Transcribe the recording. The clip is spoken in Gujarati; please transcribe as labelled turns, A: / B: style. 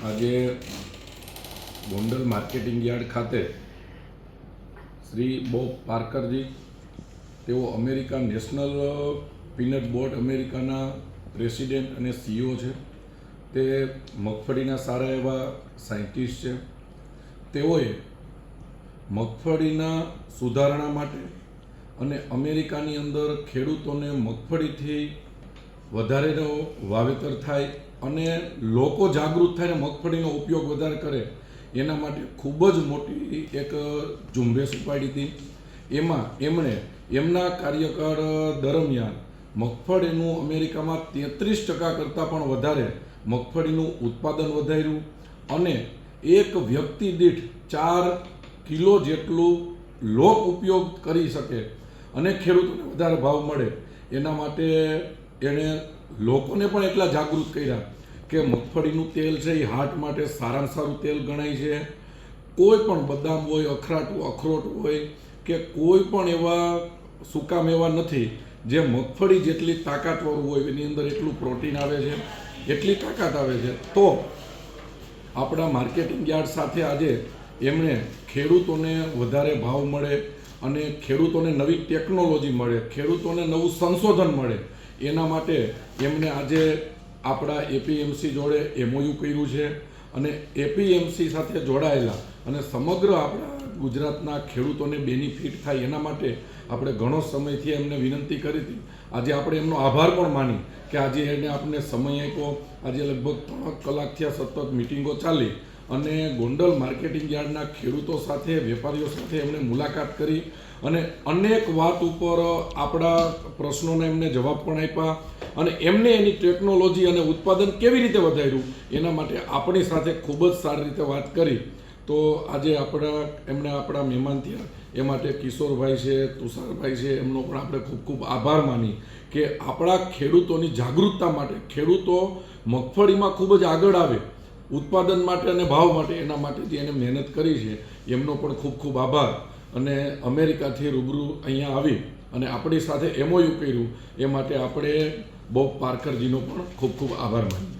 A: આજે ગોંડલ માર્કેટિંગ યાર્ડ ખાતે શ્રી બોબ પાર્કરજી, તેઓ અમેરિકા નેશનલ પીનટ બોર્ડ અમેરિકાના પ્રેસિડેન્ટ અને CEO છે. તે મગફળીના સારા એવા સાયન્ટિસ્ટ છે. તેઓએ મગફળીના સુધારણા માટે અને અમેરિકાની અંદર ખેડૂતોને મગફળીથી વધારેનો વાવેતર થાય અને લોકો જાગૃત થાય ને મગફળીનો ઉપયોગ વધારે કરે એના માટે ખૂબ જ મોટી એક ઝુંબેશ ઉપાડી હતી. એમાં એમણે એમના કાર્યકાળ દરમિયાન મગફળીનું અમેરિકામાં 33% કરતાં પણ વધારે મગફળીનું ઉત્પાદન વધાર્યું અને એક વ્યક્તિ દીઠ 4 કિલો જેટલું લોક ઉપયોગ કરી શકે અને ખેડૂતોને વધારે ભાવ મળે એના માટે એણે લોકોને પણ એટલા જાગૃત કર્યા કે મગફળીનું તેલ છે એ હાર્ટ માટે સારામાં સારું તેલ ગણાય છે. કોઈ પણ બદામ હોય, અખરોટ હોય કે કોઈ પણ એવા સૂકા મેવા નથી જે મગફળી જેટલી તાકાતવાળું હોય, એની અંદર એટલું પ્રોટીન આવે છે, એટલી તાકાત આવે છે. તો આપણા માર્કેટિંગ યાર્ડ સાથે આજે એમણે ખેડૂતોને વધારે ભાવ મળે અને ખેડૂતોને નવી ટેકનોલોજી મળે, ખેડૂતોને નવું સંશોધન મળે એના માટે એમણે આજે આપણા APMC જોડે MOU કર્યું છે અને APMC સાથે જોડાયેલા અને સમગ્ર આપણા ગુજરાતના ખેડૂતોને બેનિફિટ થાય એના માટે આપણે ઘણો સમયથી એમને વિનંતી કરી હતી. આજે આપણે એમનો આભાર પણ માની કે આજે એને આપણને સમય આપ્યો. આજે લગભગ 3 કલાક થયા સતત મિટિંગો ચાલી અને ગોંડલ માર્કેટિંગ યાર્ડના ખેડૂતો સાથે, વેપારીઓ સાથે એમણે મુલાકાત કરી અને અનેક વાત ઉપર આપણા પ્રશ્નોને એમને જવાબ પણ આપ્યા અને એમને એની ટેકનોલોજી અને ઉત્પાદન કેવી રીતે વધાર્યું એના માટે આપણી સાથે ખૂબ જ સારી રીતે વાત કરી. તો આજે એમણે આપણા મહેમાન થયા એ માટે કિશોરભાઈ છે, તુષારભાઈ છે, એમનો પણ આપણે ખૂબ ખૂબ આભાર માની કે આપણા ખેડૂતોની જાગૃતતા માટે, ખેડૂતો મગફળીમાં ખૂબ જ આગળ આવે ઉત્પાદન માટે અને ભાવ માટે, એના માટે જે એને મહેનત કરી છે એમનો પણ ખૂબ ખૂબ આભાર. અને અમેરિકાથી રૂબરૂ અહીંયા આવી અને આપણી સાથે MOU કર્યું એ માટે આપણે બોબ પાર્કરજીનો પણ ખૂબ ખૂબ આભાર માનીએ.